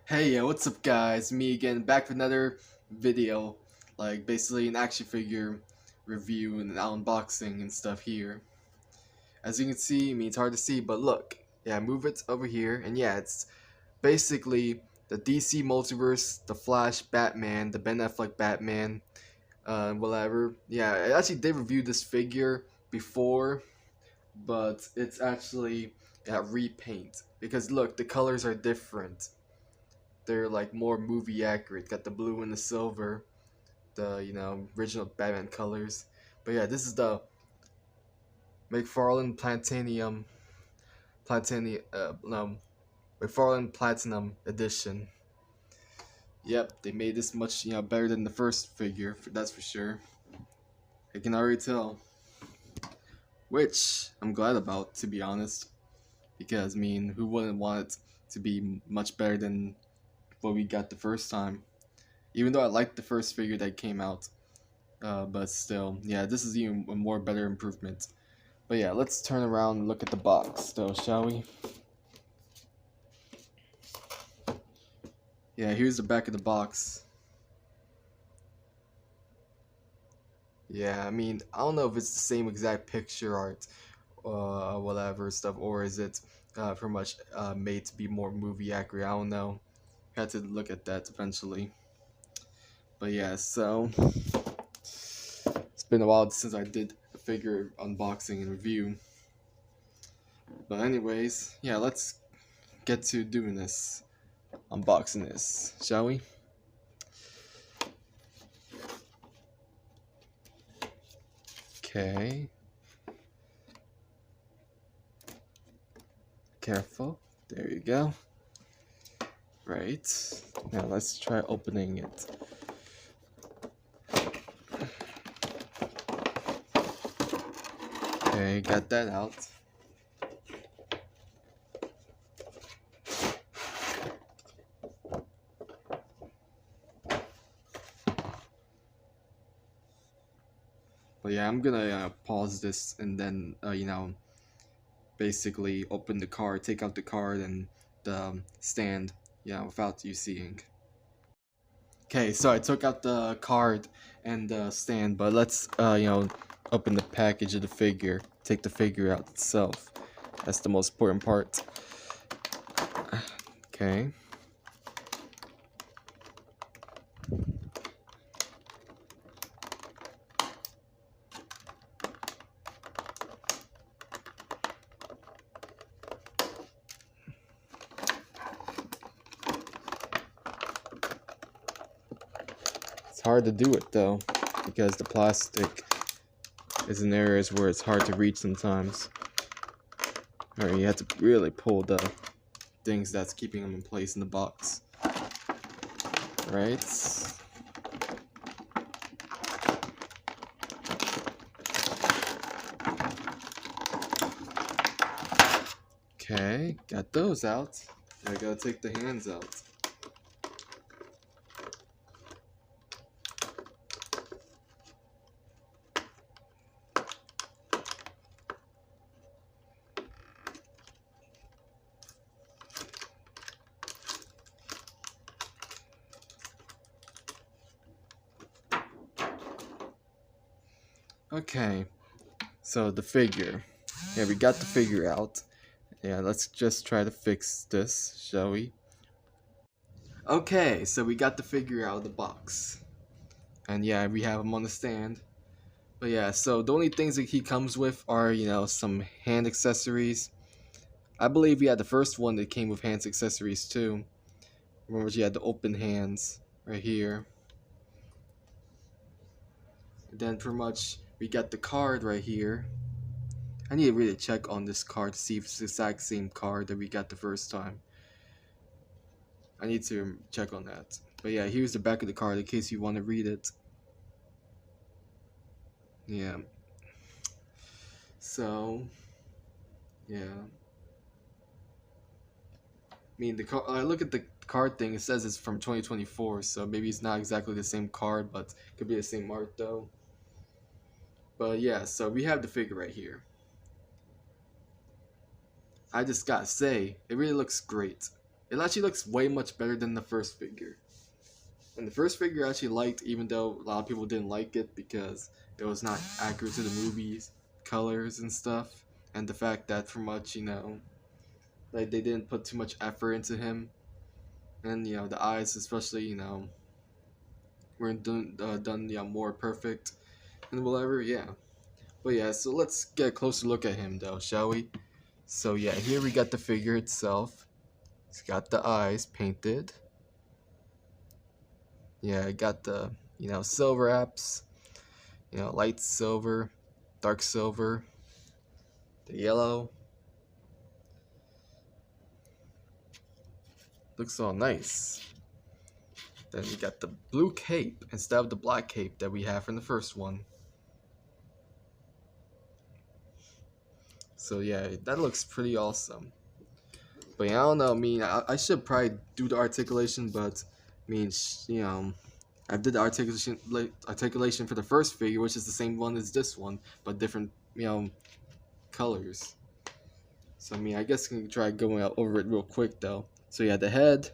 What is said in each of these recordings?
Hey, yeah, what's up, guys? Me again, back with another video, like basically an action figure review and unboxing and stuff here. As you can see, I mean, it's hard to see, but look, yeah, move it over here, and yeah, it's basically the DC Multiverse, the Flash Batman, the Ben Affleck Batman, whatever. Yeah, I actually did review this figure before, but it's actually repaint because look, the colors are different. They're like more movie accurate. Got the blue and the silver, the original Batman colors. But yeah, this is the McFarlane no, McFarlane Platinum edition. Yep, they made this much better than the first figure. That's for sure. I can already tell, which I'm glad about, to be honest, because I mean, who wouldn't want it to be much better than what we got the first time? Even though I liked the first figure that came out. But still, yeah, this is even a more better improvement. But yeah, let's turn around and look at the box, though, shall we? Yeah, here's the back of the box. Yeah, I mean, I don't know if it's the same exact picture art, whatever stuff, or is it pretty much made to be more movie accurate? I don't know. Had to look at that eventually. But yeah, so it's been a while since I did a figure unboxing and review. But anyways, yeah, let's get to doing this, unboxing this, shall we? Okay. Careful. There you go. Right. Now let's try opening it. Okay, got that out. But yeah, I'm gonna pause this and then, basically open the card, take out the card and the stand, without you seeing. Okay, so I took out the card and the stand, but let's, open the package of the figure, take the figure out itself. That's the most important part. Okay. It's hard to do it though, because the plastic is in areas where it's hard to reach sometimes. Or you have to really pull the things that's keeping them in place in the box. Right? Okay, got those out. I gotta take the hands out. Okay, so the figure. Yeah, we got the figure out. Yeah, let's just try to fix this, shall we? Okay, so we got the figure out of the box. And yeah, we have him on the stand. But yeah, so the only things that he comes with are, some hand accessories. I believe we had the first one that came with hand accessories too. Remember, you had the open hands right here. And then pretty much we got the card right here. I need to really check on this card to see if it's the exact same card that we got the first time. I need to check on that. But yeah, here's the back of the card in case you want to read it. Yeah. So, yeah. I mean, I look at the card thing. It says it's from 2024, so maybe it's not exactly the same card, but it could be the same art though. But yeah, so we have the figure right here. I just gotta say, it really looks great. It actually looks way much better than the first figure. And the first figure I actually liked, even though a lot of people didn't like it because it was not accurate to the movie's colors and stuff, and the fact that for much, like they didn't put too much effort into him, and the eyes especially, weren't done more perfect and whatever. Yeah, but yeah, so let's get a closer look at him though, shall we? So yeah, here we got the figure itself. It's got the eyes painted. Yeah, I got the silver apps. Light silver, dark silver, the yellow. Looks all nice. Then we got the blue cape instead of the black cape that we have from the first one. So yeah, that looks pretty awesome. But yeah, I don't know. I mean, I should probably do the articulation, but I mean, I did the articulation for the first figure, which is the same one as this one, but different colors. So I mean, I guess I can try going over it real quick though. So yeah, the head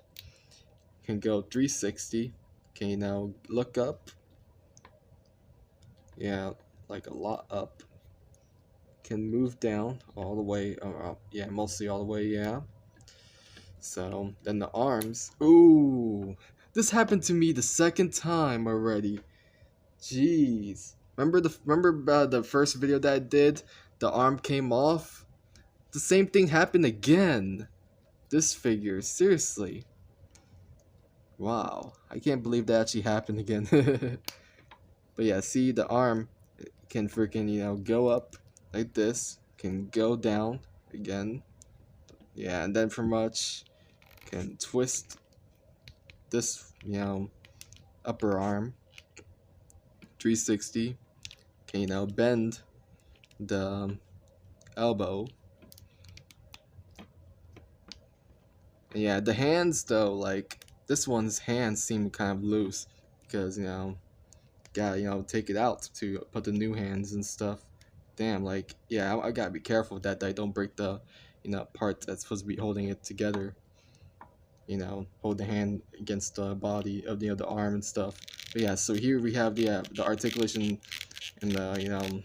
can go 360. Can you now look up? Yeah, like a lot up. Can move down all the way, or up. Yeah, mostly all the way. Yeah. So then the arms. Ooh, this happened to me the second time already. Jeez. Remember the first video that I did? The arm came off. The same thing happened again. This figure, seriously. Wow, I can't believe that actually happened again. But yeah, see, the arm can freaking go up like this, can go down again. Yeah, and then for much can twist this upper arm 360. Can bend the elbow. And yeah, the hands though, like this one's hands seem kind of loose because gotta take it out to put the new hands and stuff. Damn, like yeah, I gotta be careful that I don't break the part that's supposed to be holding it together. Hold the hand against the body of the arm and stuff. But yeah, so here we have the articulation in the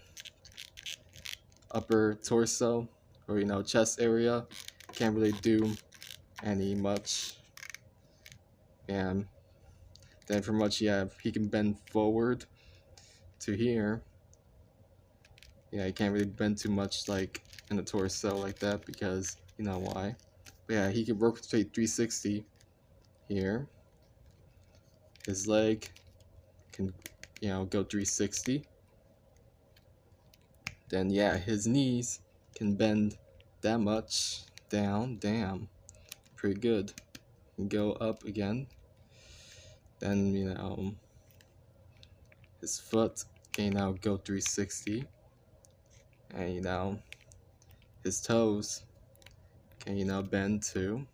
upper torso or chest area. Can't really do any much. And then for much, yeah, he can bend forward to here. Yeah, he can't really bend too much like in the torso like that because you know why. But yeah, he can rotate 360 here. His leg can go 360. Then yeah, his knees can bend that much down. Damn, pretty good. Can go up again. Then his foot can now go 360. And his toes can bend too.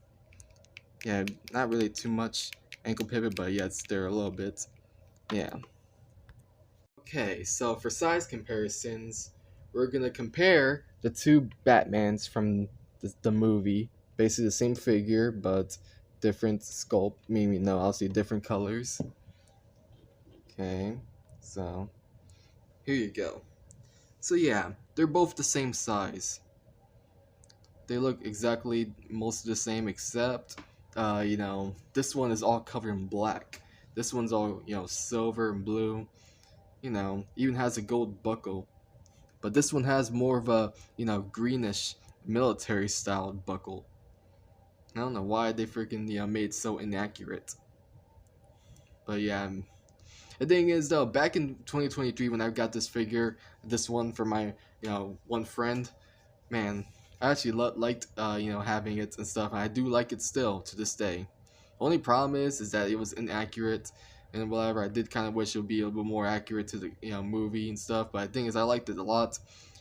Yeah, not really too much ankle pivot, but yeah, it's there a little bit. Yeah. Okay, so for size comparisons, we're gonna compare the two Batmans from the movie. Basically the same figure, but different sculpt. Meaning, no, obviously different colors. Okay, so here you go. So yeah, they're both the same size. They look exactly most of the same except, this one is all covered in black. This one's all, silver and blue. Even has a gold buckle. But this one has more of a, greenish military style buckle. I don't know why they freaking, made it so inaccurate. But yeah, the thing is though, back in 2023 when I got this figure, this one for my, one friend, man, I actually liked, having it and stuff. And I do like it still to this day. Only problem is that it was inaccurate and whatever. I did kind of wish it would be a little bit more accurate to the movie and stuff. But the thing is, I liked it a lot,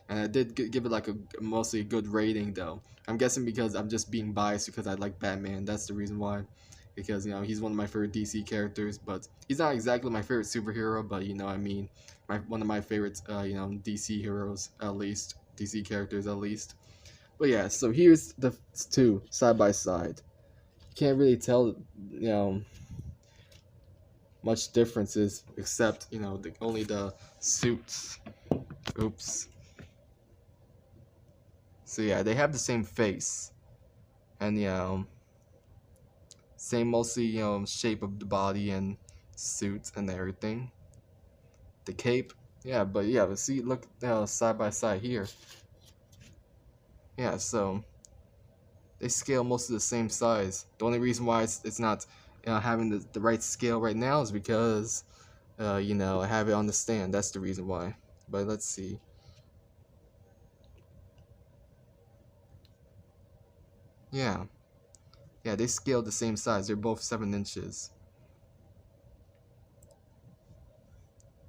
and I did give it like a mostly a good rating though. I'm guessing because I'm just being biased because I like Batman. That's the reason why. Because he's one of my favorite DC characters, but he's not exactly my favorite superhero. But I mean, one of my favorite DC heroes at least, DC characters at least. But yeah, so here's the two side by side. You can't really tell, much differences except, only the suits. Oops. So yeah, they have the same face, and same mostly shape of the body and suit and everything. The cape, yeah, but yeah, but see, look, side by side here. Yeah, so they scale most of the same size. The only reason why it's not having the right scale right now is because I have it on the stand. That's the reason why. But let's see. Yeah, yeah, they scale the same size. They're both 7 inches.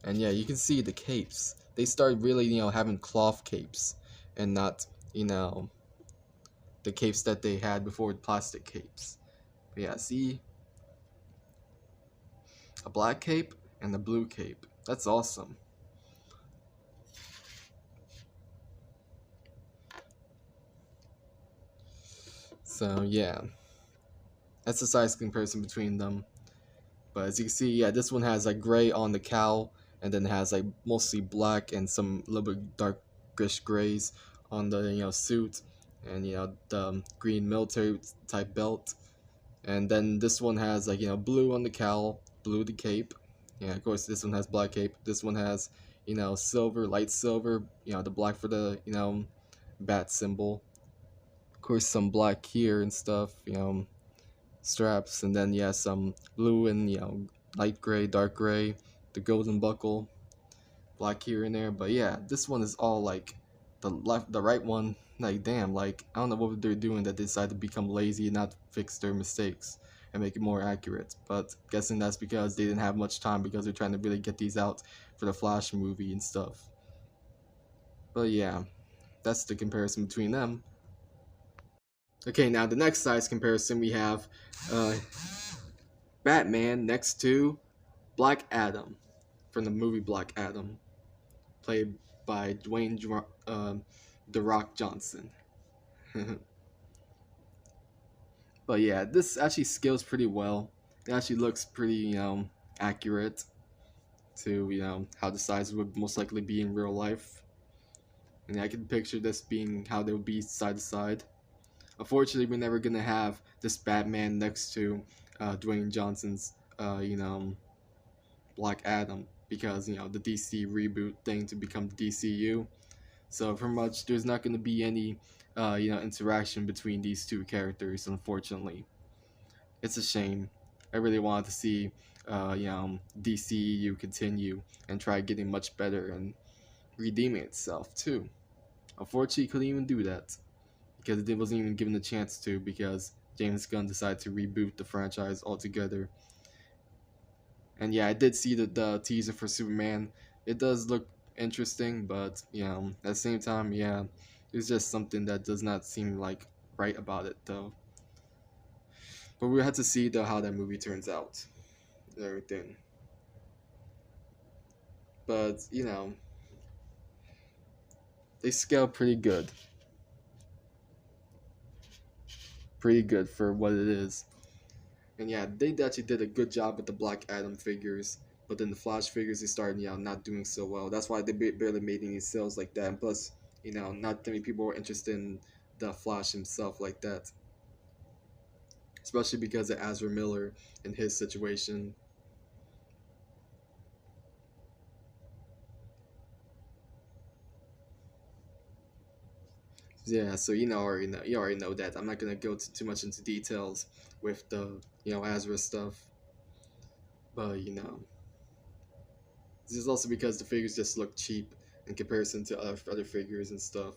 And yeah, you can see the capes. They start really, having cloth capes and not, you know, the capes that they had before, plastic capes. But yeah, see, a black cape and a blue cape. That's awesome. So yeah, that's the size comparison between them. But as you can see, yeah, this one has like gray on the cowl, and then has like mostly black and some little bit darkish grays on the suit, and the green military type belt. And then this one has like blue on the cowl, blue the cape. Yeah, of course this one has black cape. This one has silver, light silver. The black for the bat symbol. Of course some black here and stuff. Straps, and then yeah, some blue and light gray, dark gray, the golden buckle, black here and there. But yeah, this one is all like the right one. Like damn, like I don't know what they're doing that they decide to become lazy and not fix their mistakes and make it more accurate. But guessing that's because they didn't have much time because they're trying to really get these out for the Flash movie and stuff. But yeah, that's the comparison between them. Okay, now the next size comparison we have uh, Batman next to Black Adam from the movie Black Adam, played by The Rock Johnson. But yeah, this actually scales pretty well. It actually looks pretty, accurate to, how the size would most likely be in real life. And I can picture this being how they would be side to side. Unfortunately, we're never gonna have this Batman next to Dwayne Johnson's, Black Adam because the DC reboot thing to become the DCU. So pretty much there's not going to be any interaction between these two characters. Unfortunately, it's a shame. I really wanted to see DCEU continue and try getting much better and redeeming itself too. Unfortunately, couldn't even do that because it wasn't even given a chance to because James Gunn decided to reboot the franchise altogether. And yeah, I did see the teaser for Superman. It does look interesting, but at the same time, yeah, there's just something that does not seem like right about it though. But we have to see though how that movie turns out and everything. But they scale pretty good for what it is. And yeah, they actually did a good job with the Black Adam figures. But then the Flash figures, they started, not doing so well. That's why they barely made any sales like that. And plus, not many people were interested in the Flash himself like that. Especially because of Ezra Miller and his situation. Yeah, so you already know that. I'm not gonna go too much into details with the Ezra stuff. But this is also because the figures just look cheap in comparison to other figures and stuff.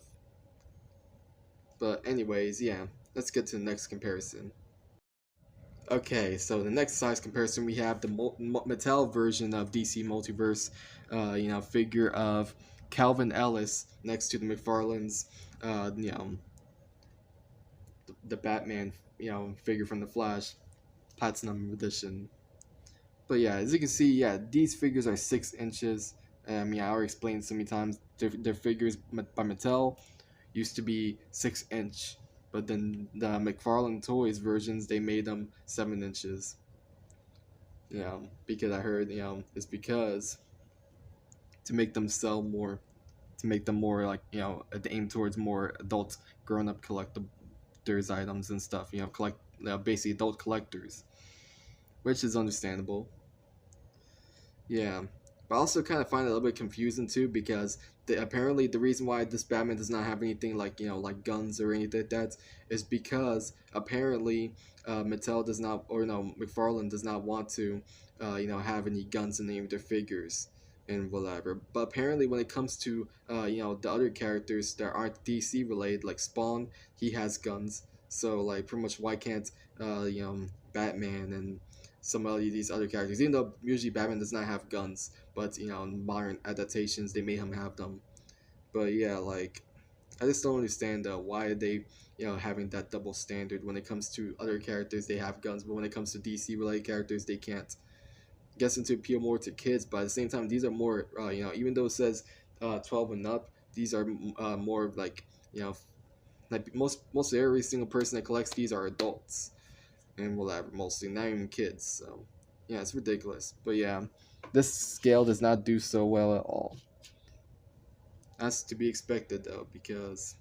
But anyways, yeah, let's get to the next comparison. Okay, so the next size comparison we have the Mattel version of DC Multiverse, figure of Calvin Ellis next to the McFarlane's, the Batman, figure from the Flash, Platinum Edition. But yeah, as you can see, yeah, these figures are 6 inches. I already explained so many times. Their figures by Mattel used to be 6 inch. But then the McFarlane Toys versions, they made them 7 inches. Because I heard, it's because to make them sell more, to make them more like, aim towards more adult, grown up collectors items and stuff. Basically adult collectors, which is understandable. Yeah, but I also kind of find it a little bit confusing too because apparently the reason why this Batman does not have anything like like guns or anything like that is because apparently Mattel does not, or no, McFarlane does not want to have any guns in any of their figures and whatever. But apparently when it comes to the other characters that aren't DC related, like Spawn, he has guns. So like pretty much why can't Batman and some of these other characters, even though usually Batman does not have guns, but in modern adaptations they made him have them. But yeah, like I just don't understand why they having that double standard. When it comes to other characters they have guns, but when it comes to DC related characters they can't. Guessing to appeal more to kids, but at the same time these are more even though it says 12 and up, these are more like like most every single person that collects these are adults and whatever, mostly not even kids. So yeah, it's ridiculous. But yeah, this scale does not do so well at all. That's to be expected though, because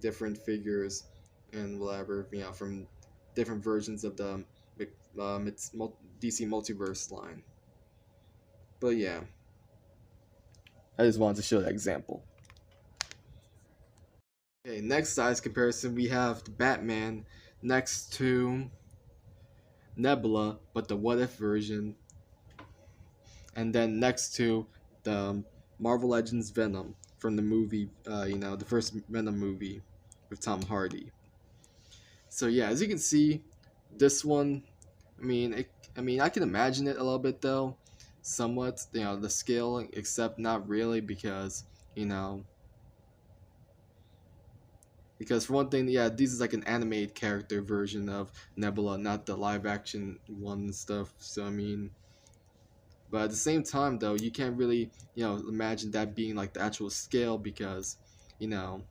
different figures and whatever, from different versions of the DC Multiverse line. But yeah, I just wanted to show that example. Okay, next size comparison, we have the Batman next to Nebula, but the What If version, and then next to the Marvel Legends Venom from the movie, the first Venom movie with Tom Hardy. So yeah, as you can see, this one, I can imagine it a little bit though, somewhat, the scale, except not really you know, because for one thing, yeah, this is like an animated character version of Nebula, not the live action one and stuff. So but at the same time, though, you can't really, imagine that being like the actual scale because, you know,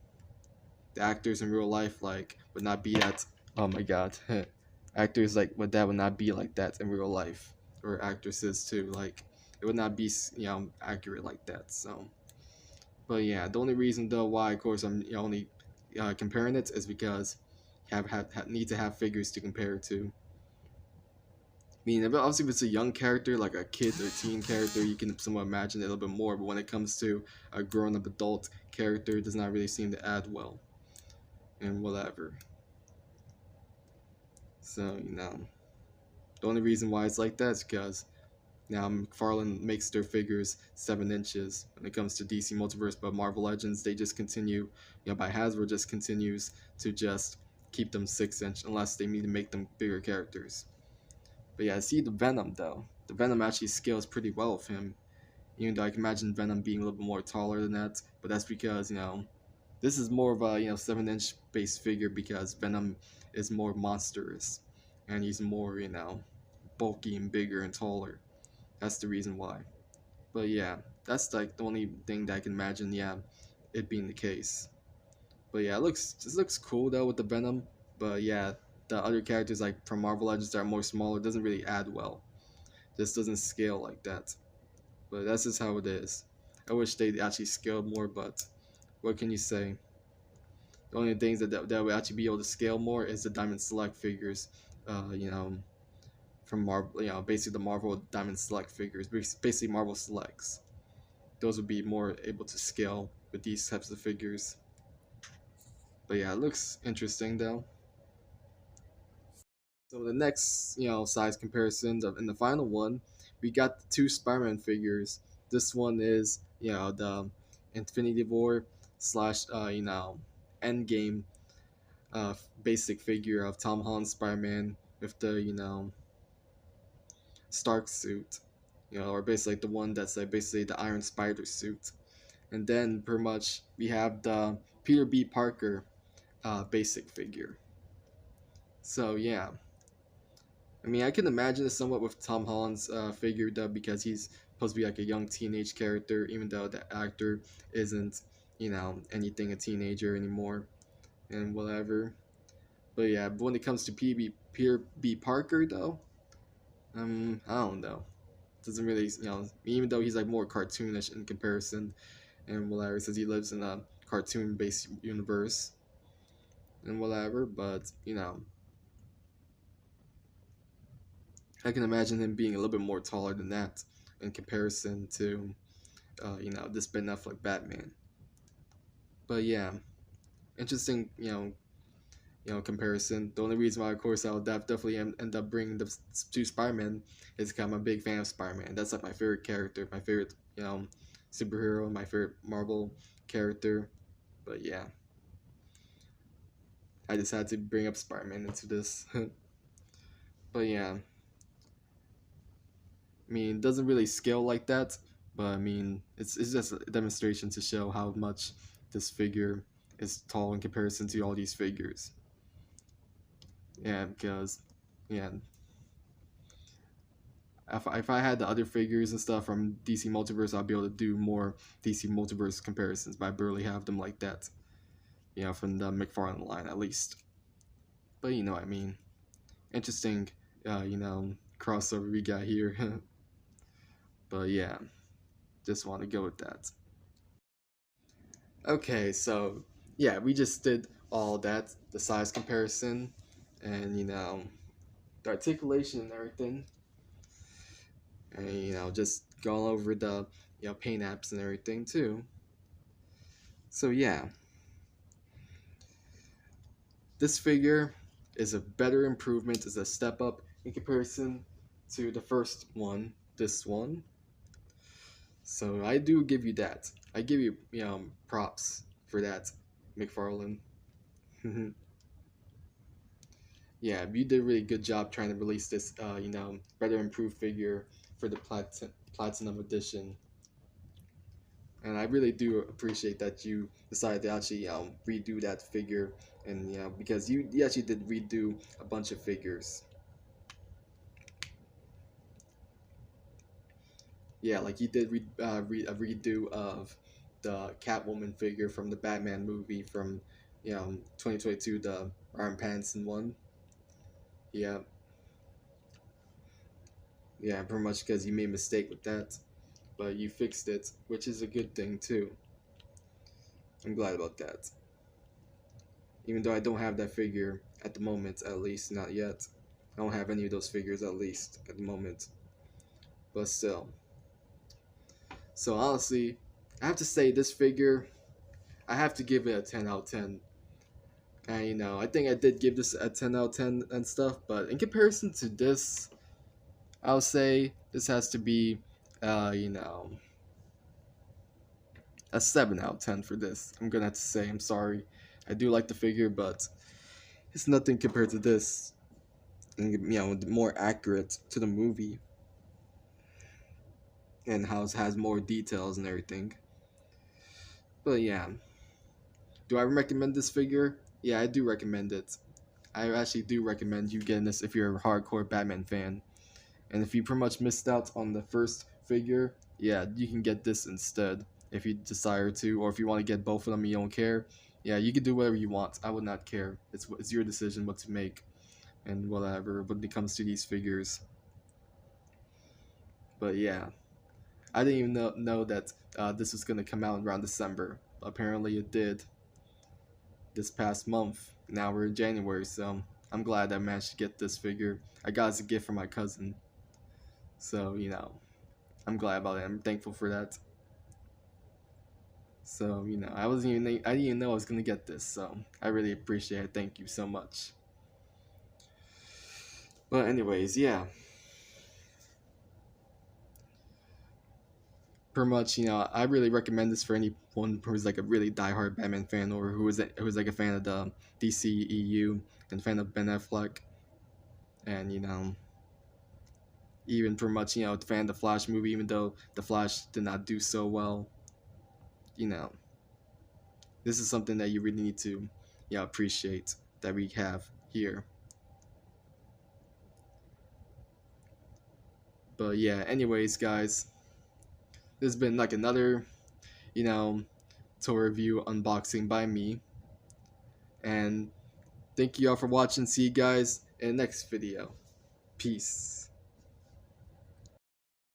the actors in real life like would not be at. Oh my God, actors like what that would not be like that in real life, or actresses too. Like it would not be, accurate like that. So, but yeah, the only reason though why, of course, I'm only comparing it is because need to have figures to compare it to. Obviously, if it's a young character, like a kid or teen character, you can somewhat imagine it a little bit more. But when it comes to a grown-up adult character, it does not really seem to add well, and whatever. So the only reason why it's like that is because now McFarlane makes their figures 7 inches when it comes to DC Multiverse, but Marvel Legends they just continue, by Hasbro just continues to just keep them 6 inch unless they need to make them bigger characters. But yeah, see the Venom though. The Venom actually scales pretty well with him. Even though I can imagine Venom being a little bit more taller than that. But that's because, this is more of a 7 inch base figure because Venom is more monstrous. And he's more, bulky and bigger and taller. That's the reason why. But yeah, that's like the only thing that I can imagine, it being the case. But yeah, this looks cool though with the Venom. But yeah, the other characters like from Marvel Legends that are more smaller doesn't really add well. This doesn't scale like that. But that's just how it is. I wish they actually scaled more, but what can you say? The only things that would actually be able to scale more is the Diamond Select figures. From Marvel, basically the Marvel Diamond Select figures, basically Marvel Selects. Those would be more able to scale with these types of figures. But yeah, it looks interesting though. So the next, size comparisons in the final one, we got the two Spider-Man figures. This one is, the Infinity War slash, Endgame, basic figure of Tom Holland Spider-Man with the, Stark suit, or basically like the one that's like basically the Iron Spider suit. And then pretty much we have the Peter B. Parker, basic figure. So yeah. I can imagine it somewhat with Tom Holland's figure though, because he's supposed to be like a young teenage character, even though the actor isn't, anything a teenager anymore. and whatever. But yeah, but when it comes to PB Peter B Parker though, I don't know. Doesn't really, even though he's like more cartoonish in comparison, and whatever, since he lives in a cartoon-based universe and whatever. But I can imagine him being a little bit more taller than that in comparison to, this Ben Affleck Batman. But yeah, interesting, comparison. The only reason why, of course, I'll definitely end up bringing the two Spider-Man is because I'm a big fan of Spider-Man. That's like my favorite character, my favorite, superhero, my favorite Marvel character. But yeah, I just had to bring up Spider-Man into this. But yeah, I mean, it doesn't really scale like that, but I mean, it's just a demonstration to show how much this figure is tall in comparison to all these figures. Yeah, because yeah, if I had the other figures and stuff from DC Multiverse, I'd be able to do more DC Multiverse comparisons, but I barely have them like that. From the McFarlane line at least. But you know what I mean. Interesting, crossover we got here. But yeah, just want to go with that. Okay, so yeah, we just did all that, the size comparison, and the articulation and everything, and just going over the paint apps and everything too. So yeah, this figure is a better improvement, is a step up in comparison to the first one, this one. So I do give you that. I give you props for that, McFarlane. Yeah, you did a really good job trying to release this, better improved figure for the Platinum Edition. And I really do appreciate that you decided to actually redo that figure, and because you actually did redo a bunch of figures. Yeah, like you did a redo of the Catwoman figure from the Batman movie from 2022, the Arm Pattinson one. Yeah, yeah, pretty much because you made a mistake with that, but you fixed it, which is a good thing too. I'm glad about that. Even though I don't have that figure at the moment, at least not yet. I don't have any of those figures at least at the moment, but still. So honestly, I have to say this figure, I have to give it a 10 out of 10. And I think I did give this a 10 out of 10 and stuff, but in comparison to this, I'll say this has to be, a 7 out of 10 for this. I'm gonna have to say, I'm sorry. I do like the figure, but it's nothing compared to this. And, more accurate to the movie. And how it has more details and everything. But yeah. Do I recommend this figure? Yeah, I do recommend it. I actually do recommend you getting this if you're a hardcore Batman fan. And if you pretty much missed out on the first figure, yeah, you can get this instead if you desire to, or if you want to get both of them and you don't care. Yeah, you can do whatever you want. I would not care. It's your decision what to make and whatever when it comes to these figures. But yeah, I didn't even know that this was gonna come out around December. Apparently, it did this past month. Now we're in January, so I'm glad I managed to get this figure. I got it as a gift from my cousin, so I'm glad about it. I'm thankful for that. So I didn't even know I was gonna get this. So I really appreciate it. Thank you so much. But anyways, yeah. Pretty much, I really recommend this for anyone who's like a really diehard Batman fan, or who's like a fan of the DCEU and fan of Ben Affleck, and even pretty much fan of the Flash movie, even though the Flash did not do so well. This is something that you really need to appreciate that we have here. But yeah, anyways, guys, this has been like another toy review unboxing by me. And thank you all for watching. See you guys in the next video. Peace.